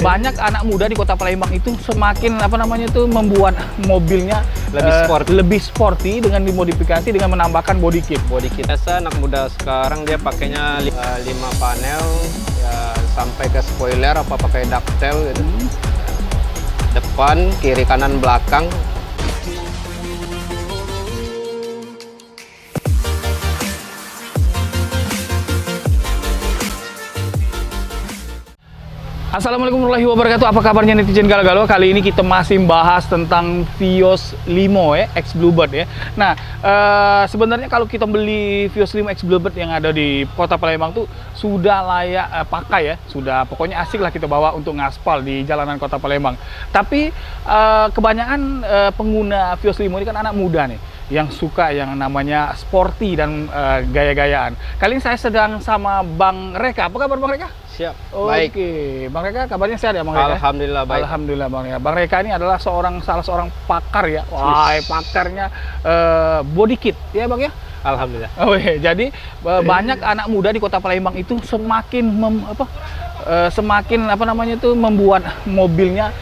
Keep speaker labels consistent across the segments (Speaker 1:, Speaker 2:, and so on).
Speaker 1: banyak anak muda di Kota Palembang itu semakin membuat mobilnya lebih sporty dengan dimodifikasi dengan menambahkan body kit.
Speaker 2: Biasa anak muda sekarang dia pakainya 5 panel ya, sampai ke spoiler apa pakai ductile gitu. Depan, kiri, kanan, belakang.
Speaker 1: Assalamualaikum warahmatullahi wabarakatuh. Apa kabarnya netizen galau-galau? Kali ini kita masih bahas tentang Vios Limo ya, X Bluebird ya. Nah, sebenarnya kalau kita beli Vios Limo X Bluebird yang ada di Kota Palembang tuh sudah layak pakai ya. Sudah pokoknya asik lah kita bawa untuk ngaspal di jalanan Kota Palembang. Tapi kebanyakan pengguna Vios Limo ini kan anak muda nih, yang suka yang namanya sporty dan gaya-gayaan. Kali ini saya sedang sama Bang Reka. Apa kabar Bang Reka?
Speaker 2: Siap.
Speaker 1: Baik. Oke, Bang Reka kabarnya sehat ya Bang Reka?
Speaker 2: Alhamdulillah baik.
Speaker 1: Alhamdulillah Bang Reka. Bang Reka ini adalah salah seorang pakar ya. Wah, pakarnya body kit ya Bang ya?
Speaker 2: Alhamdulillah.
Speaker 1: Oh iya, jadi banyak anak muda di Kota Palembang itu semakin membuat mobilnya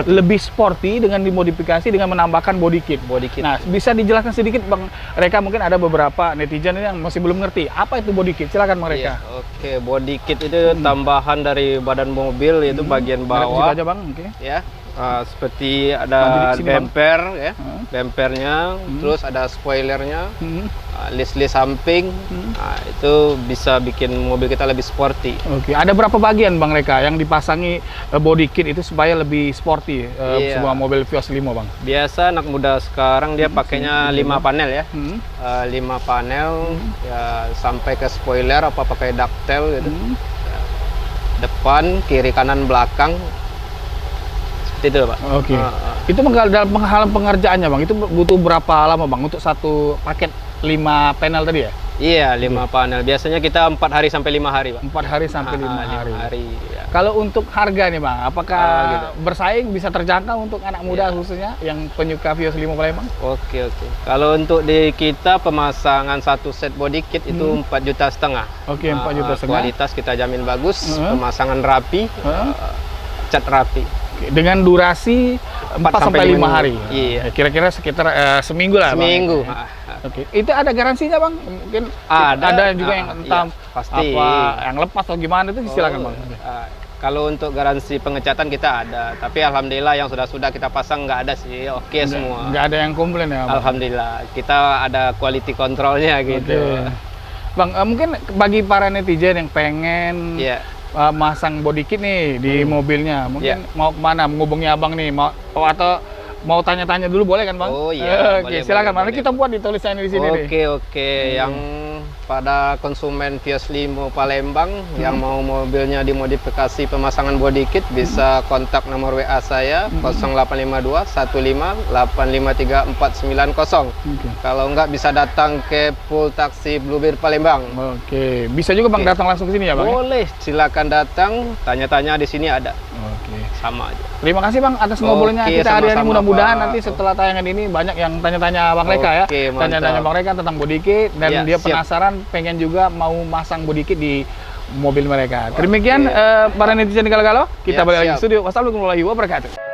Speaker 1: lebih sporty dengan dimodifikasi dengan menambahkan body kit. Nah, bisa dijelaskan sedikit Bang Reka, mungkin ada beberapa netizen yang masih belum ngerti apa itu body kit. Silakan Bang Reka.
Speaker 2: Oke, body kit itu tambahan dari badan mobil, yaitu bagian bawah.
Speaker 1: Aja Bang, oke.
Speaker 2: Ya. Seperti ada bumper ya, bumpernya, terus ada spoilernya, list-list samping. Nah, itu bisa bikin mobil kita lebih sporty.
Speaker 1: Oke, ada berapa bagian Bang Reka yang dipasangi body kit itu supaya lebih sporty sebuah mobil Vios Limo Bang?
Speaker 2: Biasa anak muda sekarang dia pakainya 5 panel ya, 5 panel ya, sampai ke spoiler apa pakai ductile gitu. Depan, kiri, kanan, belakang. Itu Pak. Oke.
Speaker 1: Itu dalam pengerjaannya Bang, itu butuh berapa lama Bang untuk satu paket 5 panel tadi ya?
Speaker 2: Iya, 5 panel. Biasanya kita 4 hari sampai 5 hari Pak.
Speaker 1: 4 hari sampai 5 hari.
Speaker 2: Ya.
Speaker 1: Kalau untuk harga nih Bang, apakah bersaing, bisa terjangkau untuk anak muda khususnya yang penyuka Vios Limo Palembang?
Speaker 2: Oke. Kalau untuk di kita pemasangan satu set body kit itu 4,5 juta.
Speaker 1: Oke, 4,5 juta.
Speaker 2: Kualitas kita jamin bagus, pemasangan rapi, cat rapi.
Speaker 1: Dengan durasi 4 sampai 5 hari.
Speaker 2: Iya.
Speaker 1: Kira-kira sekitar seminggu lah.
Speaker 2: Seminggu.
Speaker 1: Oke. Itu ada garansinya Bang? Mungkin ada juga yang entah
Speaker 2: pasti
Speaker 1: yang lepas atau gimana itu silakan Bang.
Speaker 2: Kalau untuk garansi pengecatan kita ada, tapi alhamdulillah yang sudah kita pasang nggak ada sih, semua.
Speaker 1: Nggak ada yang komplain ya Bang?
Speaker 2: Alhamdulillah, kita ada quality controlnya gitu.
Speaker 1: Bang, mungkin bagi para netizen yang pengen masang body kit nih di mobilnya, mungkin mau kemana, menghubungi abang nih, atau mau tanya-tanya dulu boleh kan Bang?
Speaker 2: Oh iya.
Speaker 1: Oke, silakan. Nanti kita buat di tulisannya di sini nih.
Speaker 2: Oke. Yang pada konsumen Vios Limo Palembang yang mau mobilnya dimodifikasi pemasangan body kit bisa kontak nomor WA saya 0852 15 853 490. Kalau enggak bisa datang ke Pool Taksi Bluebird Palembang.
Speaker 1: Oke, bisa juga Bang datang langsung ke sini ya Bang?
Speaker 2: Boleh, silakan datang, tanya-tanya di sini ada.
Speaker 1: Oke.
Speaker 2: Sama aja.
Speaker 1: Terima kasih Bang atas ngobrolnya kita hari ini. Mudah-mudahan nanti setelah tayangan ini banyak yang tanya-tanya Bang Reka ya. Tanya-tanya Bang Reka tentang body kit dan dia penasaran pengen juga mau masang body kit di mobil mereka. Demikian para netizen galau-galau, kita balik lagi ke studio. Wassalamualaikum warahmatullahi wabarakatuh.